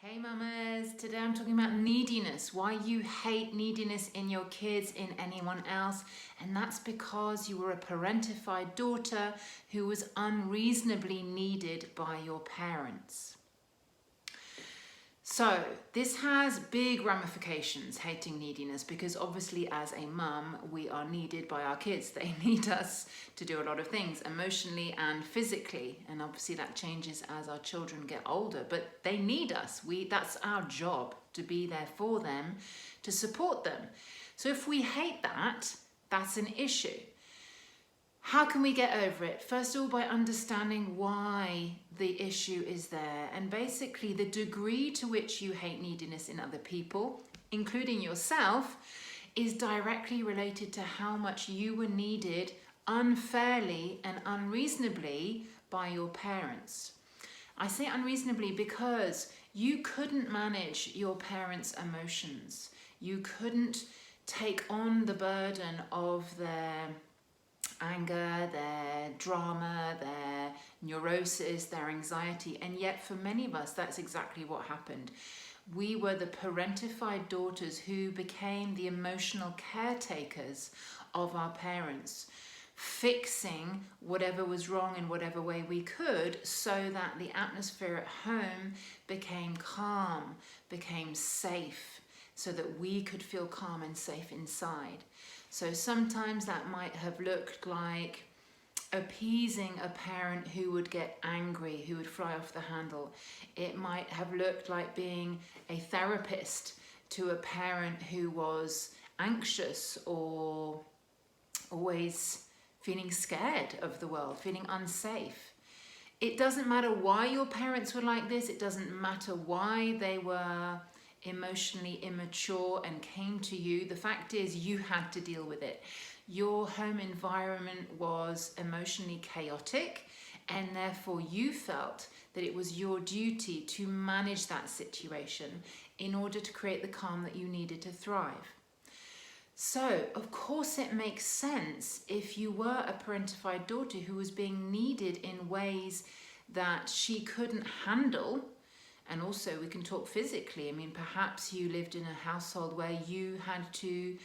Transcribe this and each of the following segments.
Hey mamas, today I'm talking about neediness, why you hate neediness in your kids, in anyone else, and that's because you were a parentified daughter who was unreasonably needed by your parents. So this has big ramifications, hating neediness, because obviously as a mum, we are needed by our kids. They need us to do a lot of things emotionally and physically. And obviously that changes as our children get older, but they need us. That's our job, to be there for them, to support them. So if we hate that, that's an issue. How can we get over it? First of all, by understanding why the issue is there, and basically the degree to which you hate neediness in other people, including yourself, is directly related to how much you were needed unfairly and unreasonably by your parents. I say unreasonably because you couldn't manage your parents' emotions. You couldn't take on the burden of their anger, their drama, their neurosis, their anxiety, and yet for many of us that's exactly what happened. We were the parentified daughters who became the emotional caretakers of our parents, fixing whatever was wrong in whatever way we could so that the atmosphere at home became calm, became safe, so that we could feel calm and safe inside. So sometimes that might have looked like appeasing a parent who would get angry, who would fly off the handle. It might have looked like being a therapist to a parent who was anxious or always feeling scared of the world, feeling unsafe. It doesn't matter why your parents were like this. It doesn't matter why they were emotionally immature and came to you. The fact is you had to deal with it. Your home environment was emotionally chaotic, and therefore you felt that it was your duty to manage that situation in order to create the calm that you needed to thrive. So, of course, it makes sense if you were a parentified daughter who was being needed in ways that she couldn't handle. And also we can talk physically. I mean, perhaps you lived in a household where you had to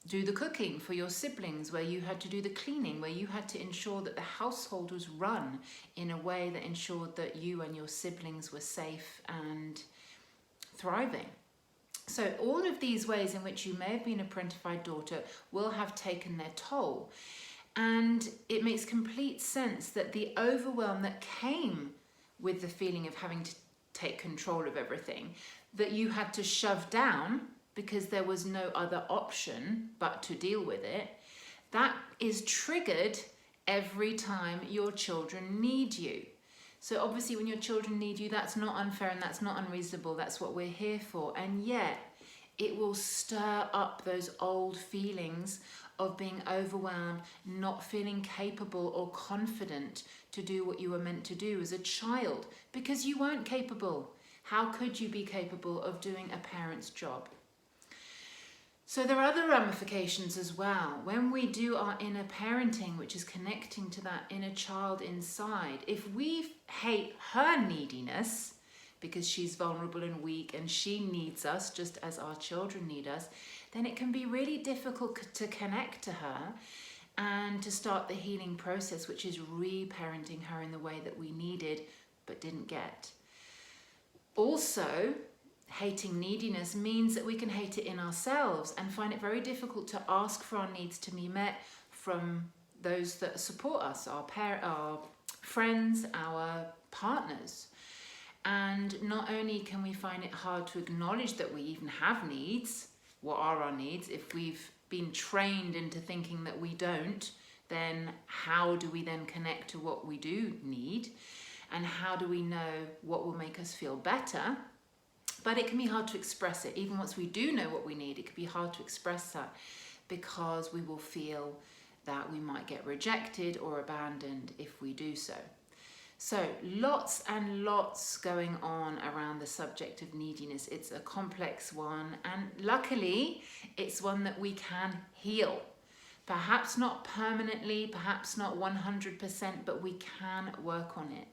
do the cooking for your siblings, where you had to do the cleaning, where you had to ensure that the household was run in a way that ensured that you and your siblings were safe and thriving. So all of these ways in which you may have been a parentified daughter will have taken their toll. And it makes complete sense that the overwhelm that came with the feeling of having to take control of everything, that you had to shove down because there was no other option but to deal with it, that is triggered every time your children need you. So obviously when your children need you, that's not unfair and that's not unreasonable. That's what we're here for. And yet it will stir up those old feelings of being overwhelmed, not feeling capable or confident to do what you were meant to do as a child, because you weren't capable. How could you be capable of doing a parent's job? So there are other ramifications as well. When we do our inner parenting, which is connecting to that inner child inside, if we hate her neediness, because she's vulnerable and weak and she needs us just as our children need us, then it can be really difficult to connect to her and to start the healing process, which is re-parenting her in the way that we needed but didn't get. Also, hating neediness means that we can hate it in ourselves and find it very difficult to ask for our needs to be met from those that support us, our friends, our partners. And not only can we find it hard to acknowledge that we even have needs. What are our needs? If we've been trained into thinking that we don't, then how do we then connect to what we do need? And how do we know what will make us feel better? But it can be hard to express it. Even once we do know what we need, it can be hard to express that because we will feel that we might get rejected or abandoned if we do so. So lots and lots going on around the subject of neediness. It's a complex one, and luckily it's one that we can heal. Perhaps not permanently, perhaps not 100%, but we can work on it.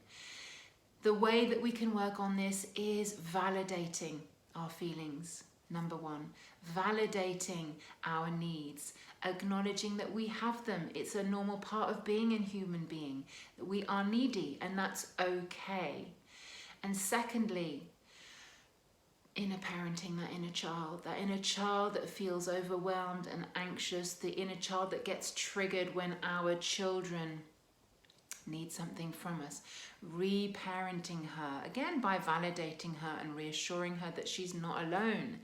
The way that we can work on this is validating our feelings. Number one, validating our needs, acknowledging that we have them. It's a normal part of being a human being, that we are needy, and that's okay. And secondly, inner parenting that inner child that feels overwhelmed and anxious, the inner child that gets triggered when our children need something from us. Reparenting her, again by validating her and reassuring her that she's not alone,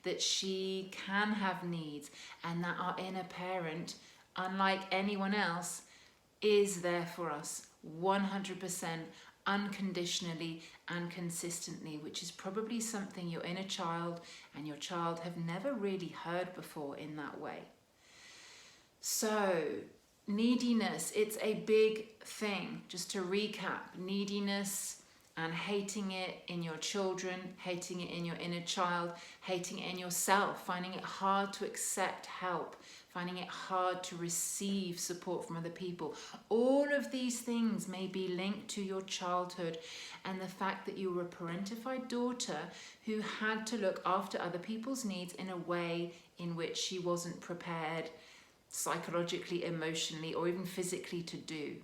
that she can have needs, and that our inner parent, unlike anyone else, is there for us 100%, unconditionally and consistently, which is probably something your inner child and your child have never really heard before in that way. So, neediness, it's a big thing. Just to recap, neediness and hating it in your children, hating it in your inner child, hating it in yourself, finding it hard to accept help, finding it hard to receive support from other people. All of these things may be linked to your childhood and the fact that you were a parentified daughter who had to look after other people's needs in a way in which she wasn't prepared psychologically, emotionally, or even physically to do.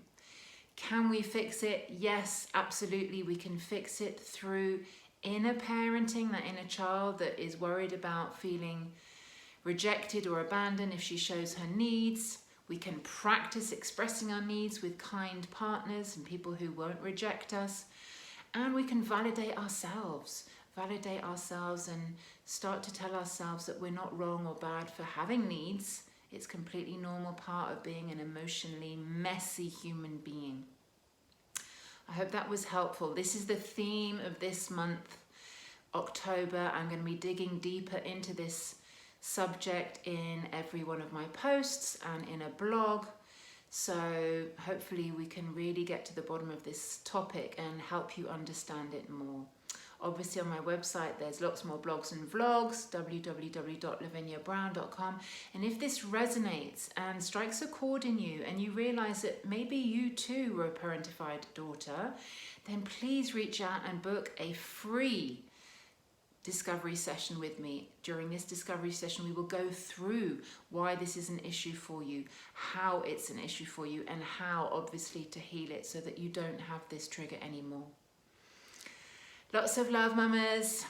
Can we fix it? Yes, absolutely. We can fix it through inner parenting, that inner child that is worried about feeling rejected or abandoned if she shows her needs. We can practice expressing our needs with kind partners and people who won't reject us. And we can validate ourselves and start to tell ourselves that we're not wrong or bad for having needs. It's a completely normal part of being an emotionally messy human being. I hope that was helpful. This is the theme of this month, October. I'm going to be digging deeper into this subject in every one of my posts and in a blog. So hopefully we can really get to the bottom of this topic and help you understand it more. Obviously on my website there's lots more blogs and vlogs, www.laviniabrown.com. And if this resonates and strikes a chord in you and you realise that maybe you too were a parentified daughter, then please reach out and book a free discovery session with me. During this discovery session we will go through why this is an issue for you, how it's an issue for you, and how obviously to heal it so that you don't have this trigger anymore. Lots of love, mamas.